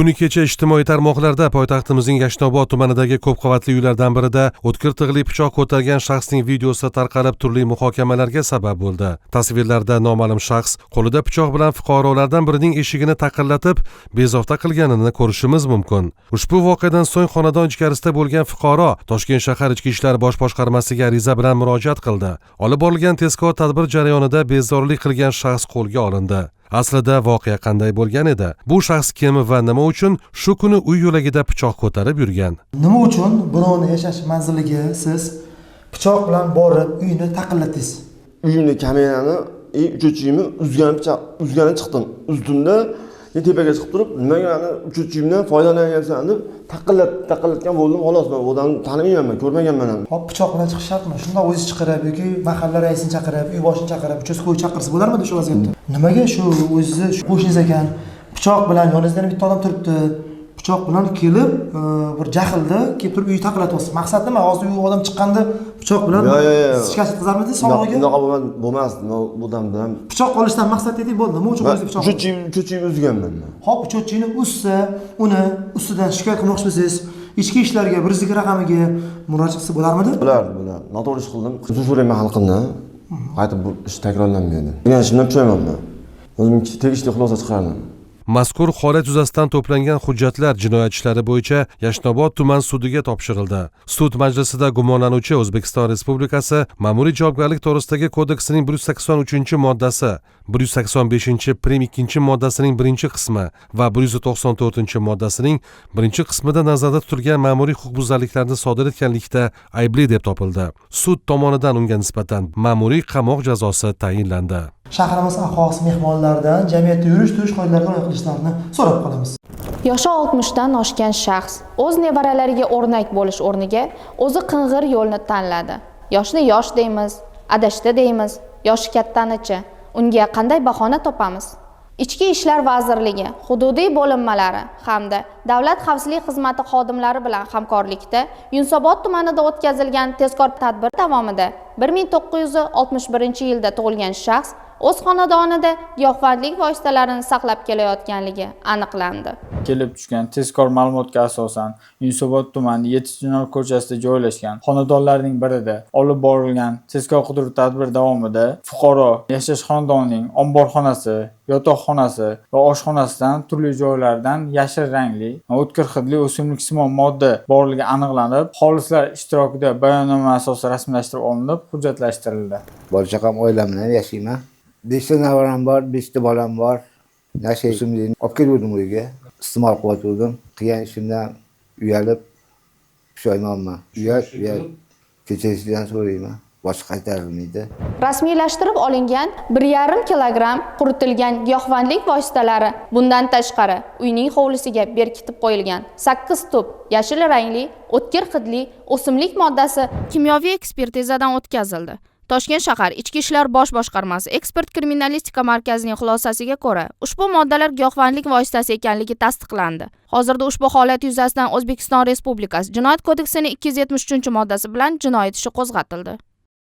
Kuni kecha ijtimoiy tarmoqlarda poytaxtimizning Yashnobod tumanidagi ko'p qavatli uylardan birida o'tkir tig'li pichoq ko'targan shaxsning videosi tarqalib turli muhokamalarga sabab bo'ldi. Tasvirlarda noma'lum shaxs qo'lida pichoq bilan fuqarolardan birining eshigini taqillatib, bezovta qilganini ko'rishimiz mumkin. Ushbu voqeadan so'ng xonadon ichkarisida bo'lgan fuqaro Toshkent shahar ichki ishlar bosh boshqarmasiga ariza bilan murojaat qildi. Olib borilgan tezkor tadbir jarayonida bezorilik qilgan shaxs qo'lga olindi. Aslida voqea qanday bo'lgan edi? Bu shaxs kim va nima uchun shu kuni uy yo'lagida pichoq ko'tarib yurgan? Nima uchun birovni yashash manziliga siz pichoq bilan borib uyini taqillatdingiz? Uyimni kamerani, uchuvchimni uzgani chiqdim. Uzdimda tepaga chiqib turib, nimaga uchuvchimdan foydalanyapsan deb taqillatgan bo'ldim. Xolos, men odamni tanimayman, ko'rmaganman ham. Hop, pichoq bilan chiqish shartmi? Shunda o'zingiz chiqarib yoki mahalla raisini chaqirib, uy boshini chaqirib, uchastkoi chaqirsa bo'larmidi shu vaziyatda? Nimaga shu o'zingiz qo'shningiz ekan, pichoq bilan yoningizda bitta odam turibdi. Pichoq bilan kelib, bir jahlda kelib turib uy taqillatyapsiz. Maqsad nima? Hozir uy odam chiqqanda pichoq bilan shikast qilzarmidingiz sog'lig'iga? Unaqa bo'lmasdi. Bu odam bilan pichoq olishdan maqsad eding bo'ldi. Nima uchun o'zingiz pichoq? Uchuvchimni uzganman. Hop, uchuvchini uzsa, uni ustidan shikoyat qilmoqchi bo'lsangiz, ichki ishlarga 102 raqamiga murojaat qilsa bo'larmidi? Bo'lardi. Noto'g'ri ish qildim. Uzr so'rayman xalqimdan. Qaytib bu ish takrorlanmaydi. Men ishimdan pushaymonman. O'zim tegishli xulosa chiqardim. Mazkur holat yuzasidan to'plangan hujjatlar jinoyat ishlari bo'yicha Yashnobod tuman sudiga topshirildi. Sud majlisida gumonlanuvchi O'zbekiston Respublikasi Ma'muriy javobgarlik to'g'risidagi kodeksining 183-moddasi, 185-prim 2-moddasining 1-qismi va 194-moddasining 1-qismida nazarda tutilgan ma'muriy huquqbuzarliklarni sodir etganlikda aybli deb topildi. Sud tomonidan unga nisbatan ma'muriy qamoq jazosi tayinlandi. Shahrimiz aholisi mehmonlardan jamiyatda yurish-turish qoidalariga rioya qilishlarini so'rab qolamiz. Yoshi 60dan oshgan shaxs o'z nevaralariga o'rnak bo'lish o'rniga o'zi qing'ir yo'lni tanladi. Yoshni yosh deymiz, adashdi deymiz, yoshi kattanichi. Unga qanday bahona topamiz? Ichki ishlar vazirligi, hududiy bo'linmalari hamda Davlat xavfsizlik xizmati xodimlari bilan hamkorlikda Yunusobod tumanida o'tkazilgan tezkor tadbir davomida 1961-yilda tug'ilgan shaxs o'z xonadonida giyohvandlik vositalarini saqlab kelayotganligi aniqlandi. Kelib tushgan tezkor ma'lumotga asosan Yunusobod tumani 7-Chinor ko'chasida joylashgan xonadonlarning birida olib borilgan tezkor qidiruv tadbiri davomida fuqaro yashash xonadonining omborxonasi, yotoqxonasi va oshxonasidan turli joylardan yashil rangli, o'tkir hidli o'simliksimon modda borligi aniqlanib, xolislar ishtirokida bayonnoma asosida rasmiylashtirib olinib, hujjatlashtirildi. Bola-chaqam oilam bilan yashayman. 5 ta navaram bor, 5 ta bolam bor. Yashashimni olib keldim uyga. Iste'mol qilyotgandim. Qilgan ishimdan uyalib pushaymonman. Uyal kechirishdan so'rayman. Boshqa qaytarilmaydi. Rasmiylashtirib olingan 1,5 kilogramm quritilgan giyohvandlik vositalari, bundan tashqari uyning hovlisiga berkitib qo'yilgan 8 tup yashil rangli, o'tkir hidli o'simlik moddasi kimyoviy ekspertizadan o'tkazildi. Toshkent shahar Ichki ishlar bosh boshqarmasi ekspert kriminalistika markazining xulosasiga ko'ra, ushbu moddalar giyohvandlik vositasi ekanligi tasdiqlandi. Hozirda ushbu holat yuzasidan O'zbekiston Respublikasi Jinoyat kodeksining 273-moddasi bilan jinoyat ishi qo'zg'atildi.